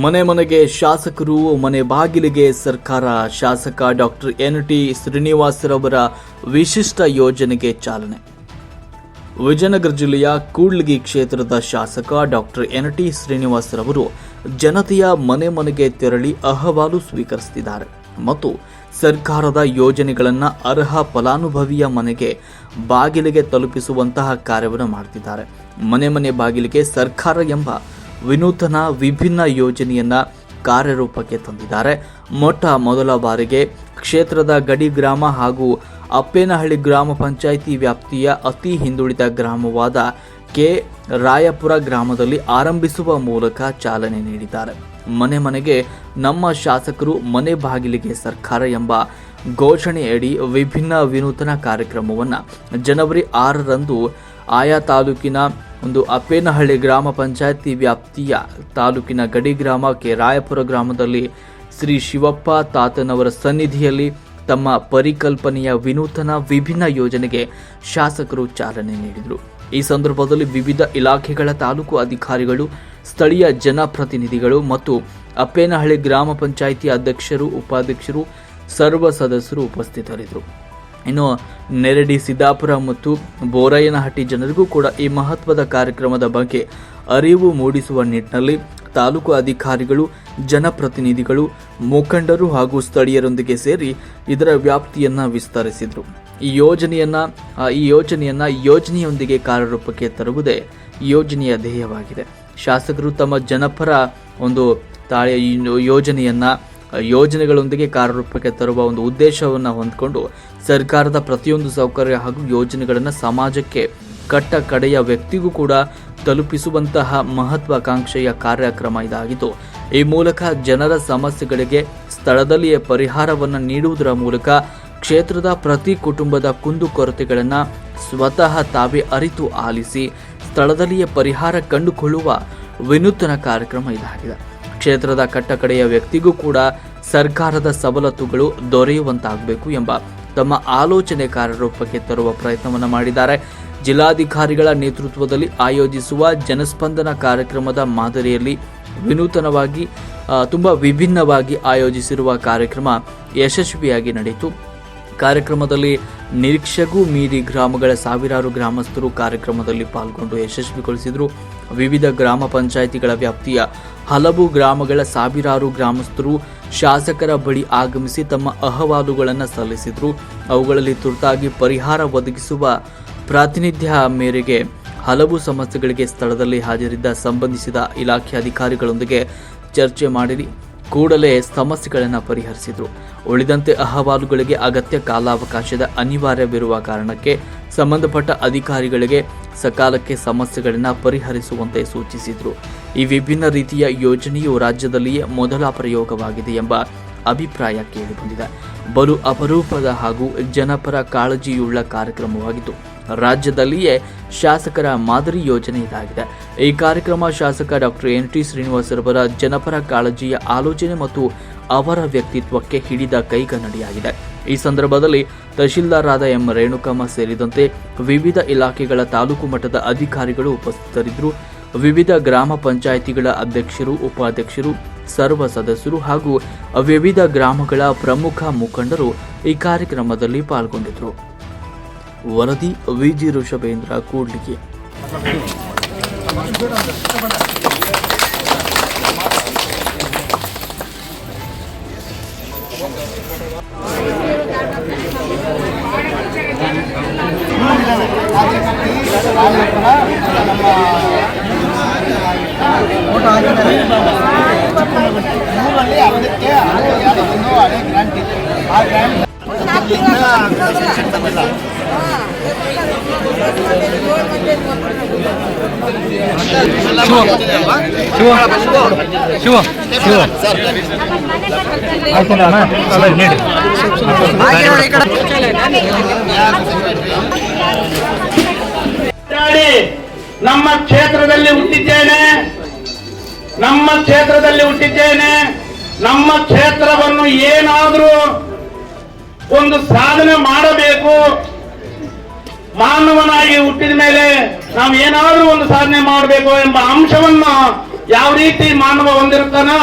ಮನೆ ಮನೆಗೆ ಶಾಸಕರು, ಮನೆ ಬಾಗಿಲಿಗೆ ಸರ್ಕಾರ. ಶಾಸಕ ಡಾಕ್ಟರ್ ಎನ್.ಟಿ. ಶ್ರೀನಿವಾಸರವರ ವಿಶಿಷ್ಟ ಯೋಜನೆಗೆ ಚಾಲನೆ. ವಿಜಯನಗರ ಜಿಲ್ಲೆಯ ಕೂಡ್ಲಿಗಿ ಕ್ಷೇತ್ರದ ಶಾಸಕ ಡಾಕ್ಟರ್ ಎನ್.ಟಿ. ಶ್ರೀನಿವಾಸರವರು ಜನತೆಯ ಮನೆ ಮನೆಗೆ ತೆರಳಿ ಅಹವಾಲು ಸ್ವೀಕರಿಸುತ್ತಿದ್ದಾರೆ ಮತ್ತು ಸರ್ಕಾರದ ಯೋಜನೆಗಳನ್ನು ಅರ್ಹ ಫಲಾನುಭವಿಯ ಮನೆಗೆ ಬಾಗಿಲಿಗೆ ತಲುಪಿಸುವಂತಹ ಕಾರ್ಯವನ್ನು ಮಾಡುತ್ತಿದ್ದಾರೆ. ಮನೆ ಮನೆ ಬಾಗಿಲಿಗೆ ಸರ್ಕಾರ ಎಂಬ ವಿನೂತನ ವಿಭಿನ್ನ ಯೋಜನೆಯನ್ನ ಕಾರ್ಯರೂಪಕ್ಕೆ ತಂದಿದ್ದಾರೆ. ಮೊದಲ ಬಾರಿಗೆ ಕ್ಷೇತ್ರದ ಗಡಿ ಗ್ರಾಮ ಹಾಗೂ ಅಪ್ಪೇನಹಳ್ಳಿ ಗ್ರಾಮ ಪಂಚಾಯಿತಿ ವ್ಯಾಪ್ತಿಯ ಅತಿ ಹಿಂದುಳಿದ ಗ್ರಾಮವಾದ ಕೆ ರಾಯಪುರ ಗ್ರಾಮದಲ್ಲಿ ಆರಂಭಿಸುವ ಮೂಲಕ ಚಾಲನೆ ನೀಡಿದ್ದಾರೆ. ಮನೆ ಮನೆಗೆ ನಮ್ಮ ಶಾಸಕರು, ಮನೆ ಬಾಗಿಲಿಗೆ ಸರ್ಕಾರ ಎಂಬ ಘೋಷಣೆಯಡಿ ವಿಭಿನ್ನ ವಿನೂತನ ಕಾರ್ಯಕ್ರಮವನ್ನು ಜನವರಿ 6ರಂದು ಆಯಾ ತಾಲೂಕಿನ ಅಪ್ಪೇನಹಳ್ಳಿ ಗ್ರಾಮ ಪಂಚಾಯಿತಿ ವ್ಯಾಪ್ತಿಯ ತಾಲೂಕಿನ ಗಡಿ ಗ್ರಾಮ ಕೆ ರಾಯಪುರ ಗ್ರಾಮದಲ್ಲಿ ಶ್ರೀ ಶಿವಪ್ಪ ತಾತನವರ ಸನ್ನಿಧಿಯಲ್ಲಿ ತಮ್ಮ ಪರಿಕಲ್ಪನೆಯ ವಿನೂತನ ವಿಭಿನ್ನ ಯೋಜನೆಗೆ ಶಾಸಕರು ಚಾಲನೆ ನೀಡಿದರು. ಈ ಸಂದರ್ಭದಲ್ಲಿ ವಿವಿಧ ಇಲಾಖೆಗಳ ತಾಲೂಕು ಅಧಿಕಾರಿಗಳು, ಸ್ಥಳೀಯ ಜನಪ್ರತಿನಿಧಿಗಳು ಮತ್ತು ಅಪ್ಪೇನಹಳ್ಳಿ ಗ್ರಾಮ ಪಂಚಾಯಿತಿ ಅಧ್ಯಕ್ಷರು, ಉಪಾಧ್ಯಕ್ಷರು, ಸರ್ವ ಸದಸ್ಯರು ಉಪಸ್ಥಿತರಿದ್ದರು. ಇನ್ನು ನೆರಡಿ, ಸಿದ್ದಾಪುರ ಮತ್ತು ಬೋರಯ್ಯನಹಟ್ಟಿ ಜನರಿಗೂ ಕೂಡ ಈ ಮಹತ್ವದ ಕಾರ್ಯಕ್ರಮದ ಬಗ್ಗೆ ಅರಿವು ಮೂಡಿಸುವ ನಿಟ್ಟಿನಲ್ಲಿ ತಾಲೂಕು ಅಧಿಕಾರಿಗಳು, ಜನಪ್ರತಿನಿಧಿಗಳು, ಮುಖಂಡರು ಹಾಗೂ ಸ್ಥಳೀಯರೊಂದಿಗೆ ಸೇರಿ ಇದರ ವ್ಯಾಪ್ತಿಯನ್ನ ವಿಸ್ತರಿಸಿದರು. ಈ ಯೋಜನೆಯೊಂದಿಗೆ ಕಾರ್ಯರೂಪಕ್ಕೆ ತರುವುದೇ ಯೋಜನೆಯ ಧ್ಯೇಯವಾಗಿದೆ. ಶಾಸಕರು ತಮ್ಮ ಜನಪರ ಯೋಜನೆಗಳೊಂದಿಗೆ ಕಾರ್ಯರೂಪಕ್ಕೆ ತರುವ ಉದ್ದೇಶವನ್ನು ಹೊಂದಿಕೊಂಡು ಸರ್ಕಾರದ ಪ್ರತಿಯೊಂದು ಸೌಕರ್ಯ ಹಾಗೂ ಯೋಜನೆಗಳನ್ನು ಸಮಾಜಕ್ಕೆ ಕಟ್ಟ ಕಡೆಯ ವ್ಯಕ್ತಿಗೂ ಕೂಡ ತಲುಪಿಸುವಂತಹ ಮಹತ್ವಾಕಾಂಕ್ಷೆಯ ಕಾರ್ಯಕ್ರಮ ಇದಾಗಿದ್ದು, ಈ ಮೂಲಕ ಜನರ ಸಮಸ್ಯೆಗಳಿಗೆ ಸ್ಥಳದಲ್ಲಿಯೇ ಪರಿಹಾರವನ್ನು ನೀಡುವುದರ ಮೂಲಕ ಕ್ಷೇತ್ರದ ಪ್ರತಿ ಕುಟುಂಬದ ಕುಂದುಕೊರತೆಗಳನ್ನು ಸ್ವತಃ ತಾವೇ ಅರಿತು ಆಲಿಸಿ ಸ್ಥಳದಲ್ಲಿಯೇ ಪರಿಹಾರ ಕಂಡುಕೊಳ್ಳುವ ವಿನೂತನ ಕಾರ್ಯಕ್ರಮ ಇದಾಗಿದೆ. ಕ್ಷೇತ್ರದ ಕಟ್ಟಕಡೆಯ ವ್ಯಕ್ತಿಗೂ ಕೂಡ ಸರ್ಕಾರದ ಸವಲತ್ತುಗಳು ದೊರೆಯುವಂತಾಗಬೇಕು ಎಂಬ ತಮ್ಮ ಆಲೋಚನೆ ಕಾರ್ಯರೂಪಕ್ಕೆ ತರುವ ಪ್ರಯತ್ನವನ್ನು ಮಾಡಿದ್ದಾರೆ. ಜಿಲ್ಲಾಧಿಕಾರಿಗಳ ನೇತೃತ್ವದಲ್ಲಿ ಆಯೋಜಿಸುವ ಜನಸ್ಪಂದನ ಕಾರ್ಯಕ್ರಮದ ಮಾದರಿಯಲ್ಲಿ ವಿನೂತನವಾಗಿ ತುಂಬಾ ವಿಭಿನ್ನವಾಗಿ ಆಯೋಜಿಸಿರುವ ಕಾರ್ಯಕ್ರಮ ಯಶಸ್ವಿಯಾಗಿ ನಡೆಯಿತು. ಕಾರ್ಯಕ್ರಮದಲ್ಲಿ ನಿರೀಕ್ಷೆಗೂ ಮೀರಿ ಗ್ರಾಮಗಳ ಸಾವಿರಾರು ಗ್ರಾಮಸ್ಥರು ಕಾರ್ಯಕ್ರಮದಲ್ಲಿ ಪಾಲ್ಗೊಂಡು ಯಶಸ್ವಿಗೊಳಿಸಿದರು. ವಿವಿಧ ಗ್ರಾಮ ಪಂಚಾಯಿತಿಗಳ ವ್ಯಾಪ್ತಿಯ ಹಲವು ಗ್ರಾಮಗಳ ಸಾವಿರಾರು ಗ್ರಾಮಸ್ಥರು ಶಾಸಕರ ಬಳಿ ಆಗಮಿಸಿ ತಮ್ಮ ಅಹವಾಲುಗಳನ್ನು ಸಲ್ಲಿಸಿದರು. ಅವುಗಳಲ್ಲಿ ತುರ್ತಾಗಿ ಪರಿಹಾರ ಒದಗಿಸುವ ಪ್ರಾತಿನಿಧ್ಯ ಮೇರೆಗೆ ಹಲವು ಸಮಸ್ಯೆಗಳಿಗೆ ಸ್ಥಳದಲ್ಲಿ ಹಾಜರಿದ್ದ ಸಂಬಂಧಿಸಿದ ಇಲಾಖೆ ಅಧಿಕಾರಿಗಳೊಂದಿಗೆ ಚರ್ಚೆ ಮಾಡಿ ಕೂಡಲೇ ಸಮಸ್ಯೆಗಳನ್ನು ಪರಿಹರಿಸಿದರು. ಉಳಿದಂತೆ ಅಹವಾಲುಗಳಿಗೆ ಅಗತ್ಯ ಕಾಲಾವಕಾಶದ ಅನಿವಾರ್ಯವಿರುವ ಕಾರಣಕ್ಕೆ ಸಂಬಂಧಪಟ್ಟ ಅಧಿಕಾರಿಗಳಿಗೆ ಸಕಾಲಕ್ಕೆ ಸಮಸ್ಯೆಗಳನ್ನು ಪರಿಹರಿಸುವಂತೆ ಸೂಚಿಸಿದರು. ಈ ವಿಭಿನ್ನ ರೀತಿಯ ಯೋಜನೆಯು ರಾಜ್ಯದಲ್ಲಿಯೇ ಮೊದಲ ಪ್ರಯೋಗವಾಗಿದೆ ಎಂಬ ಅಭಿಪ್ರಾಯ ಕೇಳಿಬಂದಿದೆ. ಬಲು ಅಪರೂಪದ ಹಾಗೂ ಜನಪರ ಕಾಳಜಿಯುಳ್ಳ ಕಾರ್ಯಕ್ರಮವಾಗಿದ್ದು, ರಾಜ್ಯದಲ್ಲಿಯೇ ಶಾಸಕರ ಮಾದರಿ ಯೋಜನೆ ಇದಾಗಿದೆ. ಈ ಕಾರ್ಯಕ್ರಮ ಶಾಸಕ ಡಾಕ್ಟರ್ ಎನ್.ಟಿ. ಶ್ರೀನಿವಾಸರವರ ಜನಪರ ಕಾಳಜಿಯ ಆಲೋಚನೆ ಮತ್ತು ಅವರ ವ್ಯಕ್ತಿತ್ವಕ್ಕೆ ಹಿಡಿದ ಕೈಗನ್ನಡಿಯಾಗಿದೆ. ಈ ಸಂದರ್ಭದಲ್ಲಿ ತಹಶೀಲ್ದಾರರಾದ ಎಂ ರೇಣುಕಮ್ಮ ಸೇರಿದಂತೆ ವಿವಿಧ ಇಲಾಖೆಗಳ ತಾಲೂಕು ಮಟ್ಟದ ಅಧಿಕಾರಿಗಳು ಉಪಸ್ಥಿತರಿದ್ದರು. ವಿವಿಧ ಗ್ರಾಮ ಪಂಚಾಯಿತಿಗಳ ಅಧ್ಯಕ್ಷರು, ಉಪಾಧ್ಯಕ್ಷರು, ಸರ್ವ ಸದಸ್ಯರು ಹಾಗೂ ವಿವಿಧ ಗ್ರಾಮಗಳ ಪ್ರಮುಖ ಮುಖಂಡರು ಈ ಕಾರ್ಯಕ್ರಮದಲ್ಲಿ ಪಾಲ್ಗೊಂಡಿದ್ದರು. ವರದಿ ವಿಜಿ ಋಷಭೇಂದ್ರ, ಕೂಡ್ಲಿಗಿ. ನಮ್ಮ ಕ್ಷೇತ್ರದಲ್ಲಿ ಹುಟ್ಟಿದ್ದೇನೆ. ನಮ್ಮ ಕ್ಷೇತ್ರವನ್ನು ಏನಾದರೂ ಒಂದು ಸಾಧನೆ ಮಾಡಬೇಕು, ಮಾನವನಾಗಿ ಹುಟ್ಟಿದ ಮೇಲೆ ನಾವು ಏನಾದರೂ ಒಂದು ಸಾಧನೆ ಮಾಡಬೇಕು ಎಂಬ ಅಂಶವನ್ನು ಯಾವ ರೀತಿ ಮಾನವ ಹೊಂದಿರ್ತಾನೋ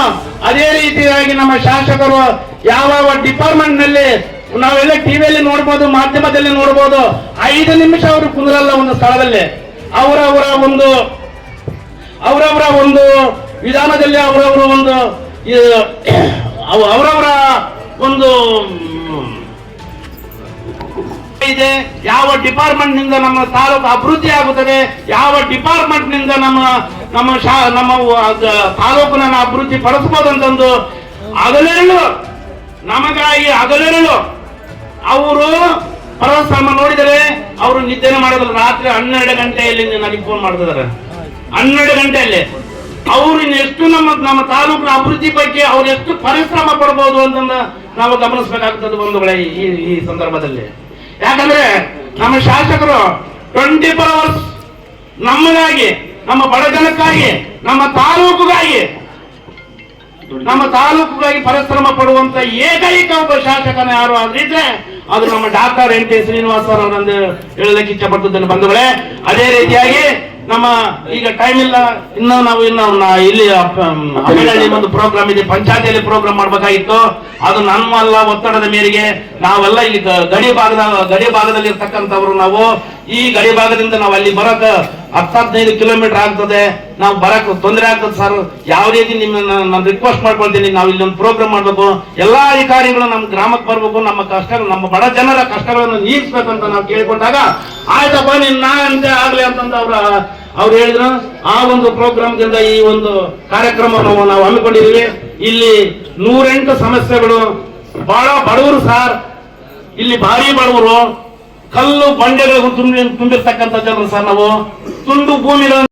ಅದೇ ರೀತಿಯಾಗಿ ನಮ್ಮ ಶಾಸಕರು ಯಾವ ಡಿಪಾರ್ಟ್ಮೆಂಟ್ ನಲ್ಲಿ ನಾವೆಲ್ಲ ಟಿವಿಯಲ್ಲಿ ನೋಡ್ಬೋದು, ಮಾಧ್ಯಮದಲ್ಲಿ ನೋಡ್ಬೋದು, 5 ನಿಮಿಷ ಅವರು ಕುಂದ್ರಲ್ಲ ಒಂದು ಸ್ಥಳದಲ್ಲಿ. ಅವರವರ ಒಂದು ವಿಧಾನದಲ್ಲಿ ಅವರವರ ಒಂದು ಇದೆ. ಯಾವ ಡಿಪಾರ್ಟ್ಮೆಂಟ್ ನಿಂದ ನಮ್ಮ ತಾಲೂಕು ಅಭಿವೃದ್ಧಿ ಆಗುತ್ತದೆ, ಯಾವ ಡಿಪಾರ್ಟ್ಮೆಂಟ್ ನಿಂದ ನಮ್ಮ ತಾಲೂಕನ್ನ ಅಭಿವೃದ್ಧಿ ಪಡಿಸಬಹುದು ಅಂತಂದು ಹಗಲಿರುಳು ಅವರು ಪರವಶ್ರಮ ನೋಡಿದರೆ ಅವರು ನಿದ್ದೆನೆ ಮಾಡೋದಿಲ್ಲ. ರಾತ್ರಿ 12 ಗಂಟೆಯಲ್ಲಿ ನನಗೆ ಫೋನ್ ಮಾಡ್ತಿದ್ದಾರೆ. 12 ಗಂಟೆಯಲ್ಲಿ ಅವ್ರು ಇನ್ನೆಷ್ಟು ನಮ್ಮ ತಾಲೂಕಿನ ಅಭಿವೃದ್ಧಿ ಬಗ್ಗೆ ಅವ್ರು ಎಷ್ಟು ಪರಿಶ್ರಮ ಪಡಬಹುದು ಅಂತ ನಾವು ಗಮನಿಸಬೇಕಾಗ್ತದೆ ಬಂಧುಗಳೇ ಈ ಸಂದರ್ಭದಲ್ಲಿ. ಯಾಕಂದ್ರೆ ನಮ್ಮ ಶಾಸಕರು 24 hours ನಮಗಾಗಿ, ನಮ್ಮ ಬಡ ಜನಕ್ಕಾಗಿ, ನಮ್ಮ ತಾಲೂಕುಗಾಗಿ ಪರಿಶ್ರಮ ಪಡುವಂತ ಏಕೈಕ ಒಬ್ಬ ಶಾಸಕನ ಯಾರು ಆದ್ರೆ ಅದು ನಮ್ಮ ಡಾಕ್ಟರ್ ಎನ್ ಟಿ ಶ್ರೀನಿವಾಸ್ ಅವರನ್ನು ಹೇಳಲಿಕ್ಕೆ ಇಷ್ಟಪಡ್ತಿದ್ದೇನೆ ಬಂಧುಗಳೇ. ಅದೇ ರೀತಿಯಾಗಿ ನಮ್ಮ ಈಗ ಟೈಮ್ ಇಲ್ಲ, ಇಲ್ಲಿ ಹಮ್ಮಿನಹಳ್ಳಿ ಒಂದು ಪ್ರೋಗ್ರಾಮ್ ಇದೆ, ಪಂಚಾಯತಿಯಲ್ಲಿ ಪ್ರೋಗ್ರಾಮ್ ಮಾಡ್ಬೇಕಾಗಿತ್ತು. ಅದು ನಮ್ಮಲ್ಲ ಒತ್ತಡದ ಮೇರೆಗೆ ನಾವೆಲ್ಲ ಇಲ್ಲಿ ಗಡಿ ಭಾಗದಲ್ಲಿ ಇರ್ತಕ್ಕಂಥವ್ರು ನಾವು. ಈ ಗಡಿ ಭಾಗದಿಂದ ನಾವು ಅಲ್ಲಿ ಬರಕ 10-15 ಕಿಲೋಮೀಟರ್ ಆಗ್ತದೆ. ನಾವು ಬರಕ್ ತೊಂದರೆ ಆಗ್ತದೆ ಸರ್. ಯಾವ ರೀತಿ ನಾನು ರಿಕ್ವೆಸ್ಟ್ ಮಾಡ್ಕೊಳ್ತೀನಿ, ನಾವು ಇಲ್ಲಿ ಒಂದು ಪ್ರೋಗ್ರಾಮ್ ಮಾಡ್ಬೇಕು, ಎಲ್ಲಾ ಅಧಿಕಾರಿಗಳು ನಮ್ಮ ಗ್ರಾಮಕ್ಕೆ ಬರ್ಬೇಕು, ನಮ್ಮ ಬಡ ಜನರ ಕಷ್ಟಗಳನ್ನು ನೀಗಿಸ್ಬೇಕಂತ ನಾವು ಕೇಳ್ಕೊಂಡಾಗ ಆಯ್ತಪ್ಪ ನಾ ಅಂತ ಆಗ್ಲಿ ಅಂತಂದ ಅವ್ರು ಹೇಳಿದ್ರು. ಆ ಒಂದು ಪ್ರೋಗ್ರಾಮ್ದಿಂದ ಈ ಒಂದು ಕಾರ್ಯಕ್ರಮವನ್ನು ನಾವು ಹಮ್ಮಿಕೊಂಡಿದ್ದೀವಿ. ಇಲ್ಲಿ 108 ಸಮಸ್ಯೆಗಳು. ಬಹಳ ಬಡವರು ಸರ್, ಇಲ್ಲಿ ಭಾರಿ ಬಡವರು, ಕಲ್ಲು ಬಂಡೆಗಳು ತುಂಬಿರ್ತಕ್ಕಂಥ ಜನರು ಸರ್. ನಾವು ತುಂಡು ಭೂಮಿಗಳನ್ನು